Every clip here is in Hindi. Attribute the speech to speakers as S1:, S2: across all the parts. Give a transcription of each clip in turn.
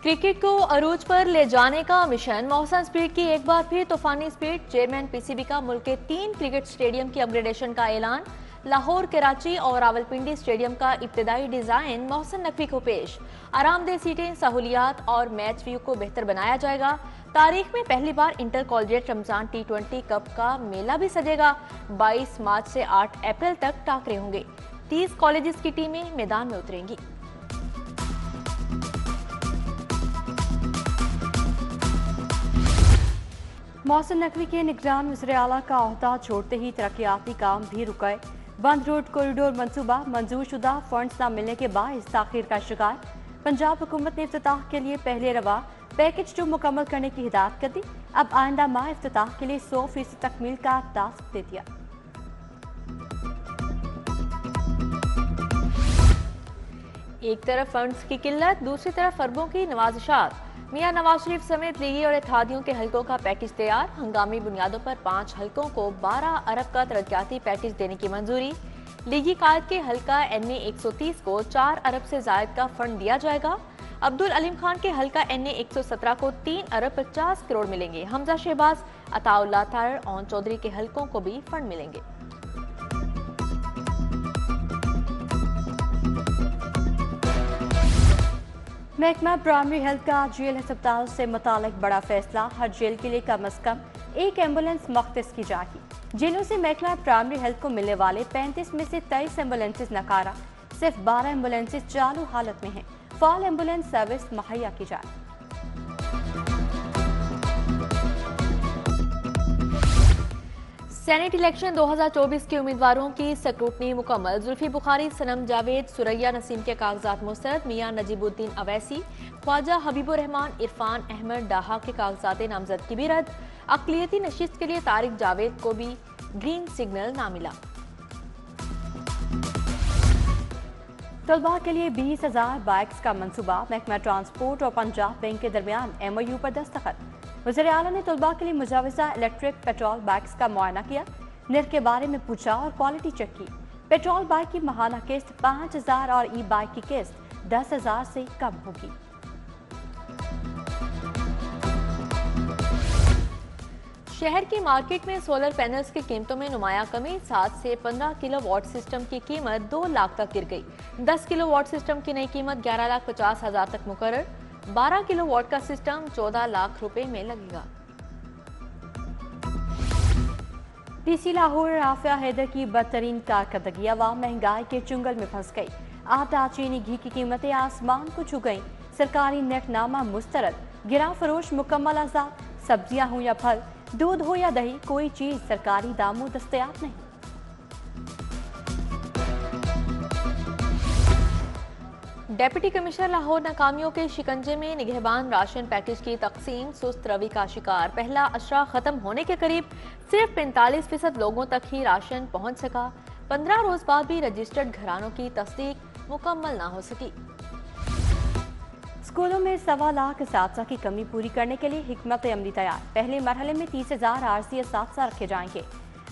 S1: क्रिकेट को अरूज पर ले जाने का मिशन मोहसन स्पीड की एक बार फिर तूफानी स्पीड। चेयरमैन पीसीबी का मुल्क के 3 क्रिकेट स्टेडियम की अपग्रेडेशन का ऐलान। लाहौर, कराची और रावलपिंडी स्टेडियम का इब्तदाई डिजाइन मोहसन नकवी को पेश। आरामदेह सीटें, सहूलियात और मैच व्यू को बेहतर बनाया जाएगा। तारीख में पहली बार intercollegiate Ramzan T20 cup का मेला भी सजेगा। 22 मार्च से 8 अप्रैल तक टाकरे होंगे। 30 कॉलेजेस की टीमें मैदान में उतरेंगी।
S2: मोहसिन नकवी के निगरान वज़ीर आला का ओहदा छोड़ते ही तरक्याती काम भी रुक गए। बंद रोड कॉरिडोर मंसूबा मंजूर शुदा फंड्स न मिलने के बायस ताखीर का शिकार। पंजाब हुकूमत ने इफ्तिताह के लिए पहले रवा पैकेज 2 मुकम्मल करने की हिदायत कर दी। अब आइंदा माह इफ्तिताह के लिए 100% तकमील का टास्क दे दिया।
S1: एक तरफ फंड्स की किल्लत, दूसरी तरफ अरबों की नवाजिशात। मियां नवाज शरीफ समेत लीगी और इत्तेहादियों के हलकों का पैकेज तैयार। हंगामी बुनियादों पर 5 हलकों को 12 अरब का तरक्याती पैकेज देने की मंजूरी। लीगी कायद के हलका NA 130 को 4 अरब से जायद का फंड दिया जाएगा। अब्दुल अलीम खान के हलका NA 117 को 3 अरब 50 करोड़ मिलेंगे। हमजा शहबाज, अताउल्लाह ताहिर, ओन चौधरी के हलकों को भी फंड मिलेंगे।
S2: महकमा प्राइमरी हेल्थ का जेल अस्पताल से मुतालिक बड़ा फैसला। हर जेल के लिए कम अज कम एक एम्बुलेंस मख्तस की जाएगी। जेलों से महकमा प्राइमरी हेल्थ को मिलने वाले 35 में से 23 एम्बुलेंसेज नकारा। सिर्फ 12 एम्बुलेंसेज चालू हालत में हैं। फॉल एम्बुलेंस सर्विस मुहैया की जाए।
S1: सेनेट इलेक्शन 2024 के उम्मीदवारों की स्क्रूटनी मुकम्मल। जुल्फी बुखारी, सनम जावेद, सुरैया नसीम के कागजात मुस्तरद। मियां नजीबुद्दीन अवैसी, ख्वाजा हबीबुर रहमान, इरफान अहमद डाहा के कागजात नामजदगी भी रद्द। अक़लियती नशिस्त के लिए तारिक जावेद को भी ग्रीन सिग्नल ना मिला।
S2: तलबा के लिए 20,000 बाइक्स का मंसूबा। महकमा ट्रांसपोर्ट और पंजाब बैंक के दरमियान MOU पर दस्तखत। वज़ीर आला ने तलबा के लिए मुजाविजा इलेक्ट्रिक पेट्रोल बाइक्स का मुआयना किया। निर्ख के बारे में पूछा और क्वालिटी चेक की। पेट्रोल बाइक की माहाना किस्त 5,000 और ई बाइक की किस्त 10,000 से कम होगी।
S1: शहर की मार्केट में सोलर पैनल्स की कीमतों में नुमाया कमी। 7 से 15 किलोवाट सिस्टम की कीमत 2 लाख तक गिर गई। 10 किलोवाट सिस्टम की नई कीमत 11,50,000 तक मुकर्रर। 12 किलोवाट का सिस्टम 14 लाख रुपए में लगेगा।
S2: DC लाहौर आफिया हैदर की बदतरीन कारकर्दगी अवाम महंगाई के चुंगल में फंस गई। आटा, चीनी, घी की कीमतें आसमान को छू गईं। सरकारी नेकनामा मुस्तरद। गिरा फरोश मुकम्मल आजाद। सब्जियां हो या फल, दूध हो या दही, कोई चीज सरकारी दामों दस्तयाब नहीं।
S1: डेप्यूटी कमिश्नर लाहौर नाकामियों के शिकंजे में। निगहबान राशन पैकेज की तकसीम सुस्त रवि का शिकार। पहला अशरा खत्म होने के करीब सिर्फ 45% लोगों तक ही राशन पहुंच सका। 15 रोज बाद भी रजिस्टर्ड घरानों की तस्दीक मुकम्मल ना हो सकी।
S2: स्कूलों में 1.25 लाख असातिज़ा की कमी पूरी करने के लिए हिकमत अमली तैयार। पहले मरहले में 30,000 आरसी असातिज़ा रखे जाएंगे।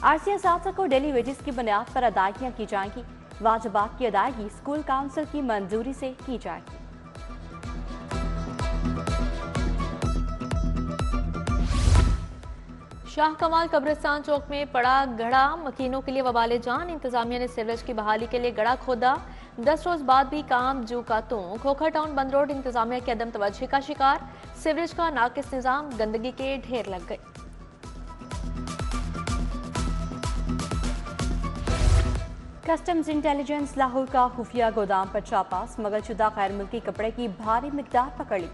S2: आरसी असातिज़ा को डेली वेजेस की बुनियाद पर अदायगियाँ की जाएंगी। वाजिबात की अदायगी स्कूल काउंसिल की मंजूरी से की जाएगी।
S1: शाह कमाल कब्रिस्तान चौक में पड़ा गड़ा मकीनों के लिए वबाले जान। इंतजामिया ने सीवरेज की बहाली के लिए गड़ा खोदा। 10 रोज बाद भी काम जू का तू। खोखा टाउन बंद रोड इंतजामिया की अदम तवज्जो का शिकार। सीवरेज का नाकिस निजाम, गंदगी के ढेर लग गए।
S2: कस्टम्स इंटेलिजेंस लाहौर का खुफिया गोदाम पर छापा। स्मगलशुदा गैर मुल्की कपड़े की भारी मिकदार पकड़ ली।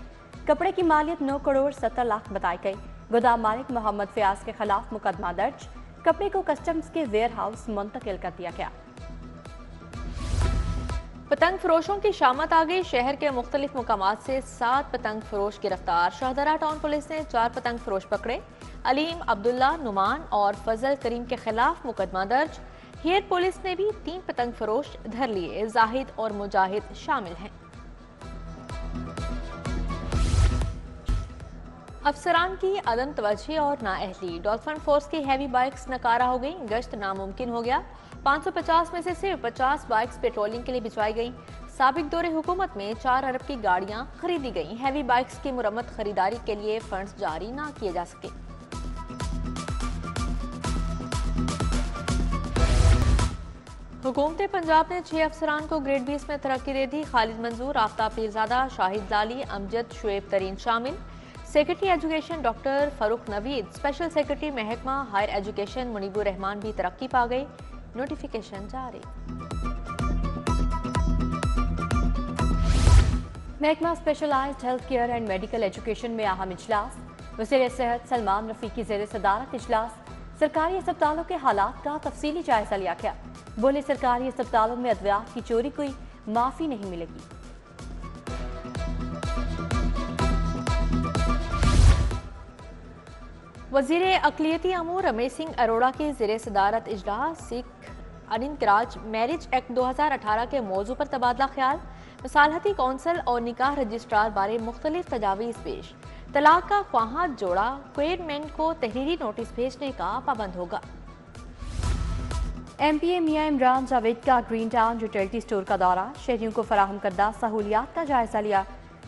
S2: कपड़े की मालियत 9 करोड़ 70 लाख बताई गई। गोदाम मालिक मोहम्मद फयाज के खिलाफ मुकदमा दर्ज। कपड़े को कस्टम्स के वेयर हाउस मुंतकिल कर दिया गया।
S1: पतंग फरोशों की शामत आ गई। शहर के मुख्तलिफ मुकामात से 7 पतंग फरोश गिरफ्तार। शाहदरा टाउन पुलिस ने 4 पतंग फरोश पकड़े। अलीम, अब्दुल्ला, नुमान और फजल करीम के खिलाफ मुकदमा दर्ज। हेयर पुलिस ने भी 3 पतंग फरोश धर लिए। जाहिद और मुजाहिद शामिल हैं। अफसरान की अदम तवज्जो और नाअहली। डॉल्फिन फोर्स की हैवी बाइक्स नकारा हो गई। गश्त नामुमकिन हो गया। 550 में से सिर्फ 50 बाइक्स पेट्रोलिंग के लिए भिजवाई गई। साबिक दौरे हुकूमत में 4 अरब की गाड़ियां खरीदी गईं। हैवी बाइक्स की मुरम्मत खरीदारी के लिए फंड्स जारी ना किए जा सके। हुकूमत पंजाब ने 6 अफसरान को ग्रेड 20 में तरक्की दे दी। खालिद मंजूर, आफ्ताब पीरजादा, शाहिद लाली, अमजद शुएब तरीन शामिल। Secretary education doctor Farrukh Naveed, special secretary महकमा हायर एजुकेशन मुनीबुर रहमान भी तरक्की पा गए। नोटिफिकेशन जारी।
S2: महकमा specialised health care and medical education में अहम इजलास। वज़ीर सेहत सलमान रफ़ी की ज़ेर सदारत इजलास। सरकारी अस्पतालों के हालात का तफसीली जायजा लिया गया। बोले सरकारी अस्पतालों में अद्वियात की चोरी कोई माफ़ी नहीं मिलेगी।
S1: वज़ीर अक़लियती अमूर रमेश सिंह अरोड़ा की ज़ेर सदारत इजलास। सिख अनिंकराज मैरिज एक्ट 2018 के मौजू पर तबादला ख्याल। मसालहती कौंसल और निकाह रजिस्ट्रार बारे मुख्तलिफ तजावीज़ पेश। तलाक का ख्वाहां जोड़ा क्वेरमेंट को तहरीरी नोटिस भेजने का पाबंद होगा।
S2: MPA मियां इमरान जावेद का ग्रीन टाउन यूटिलिटी स्टोर का दौरा। शहरियों को फराहम करदा सहूलियात का जायजा लिया।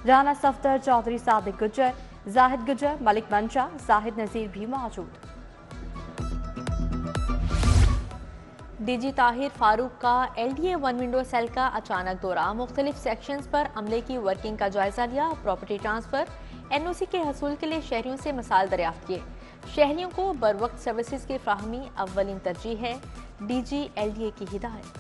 S2: राना सफदर, चौधरी सादिक गुज्जर, जाहिद गुज्जर, मलिक मंशा, जाहिद नज़ीर भी मौजूद।
S1: DG ताहिर फारूक का LDA 1 विंडो सेल का अचानक दौरा। मुख्तलिफ सेक्शंस पर अमले की वर्किंग का जायजा लिया। प्रॉपर्टी ट्रांसफर, NOC के हसूल के लिए शहरियों से मसाल दरियाफ्त किए। शहरियों को बरवक्त सर्विसेज की फ्राहमी अव्वलीन तरजीह है। DG LDA की हिदायत।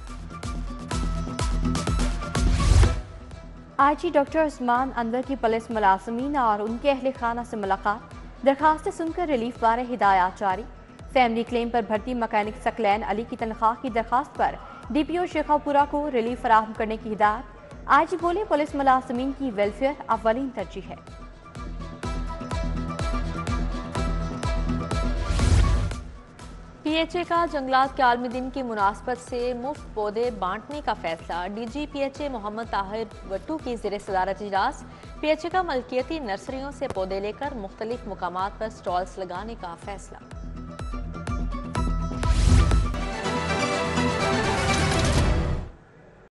S2: IG डॉक्टर उस्मान अनवर की पुलिस मुलाजमीन और उनके अहले खाना से मुलाकात। दरखास्तें सुनकर रिलीफ बारे हिदायत जारी। फैमिली क्लेम पर भर्ती मकैनिक सकलैन अली की तनख्वाह की दरखास्त पर DPO शेखापुरा को रिलीफ फराहम करने की हिदायत। IG बोले पुलिस मुलाजमीन की वेलफेयर अव्वलीन तरजीह है।
S1: PHA का जंगलात के आलमी दिन की मुनासबत से मुफ्त पौधे बांटने का फैसला। DG PHA मोहम्मद ताहिर वट्टू की ज़ेर सदारत इजलास। PHA का मलकियती नर्सरियों से पौधे लेकर मुख्तलिफ मुकामात पर स्टॉल्स लगाने का फैसला।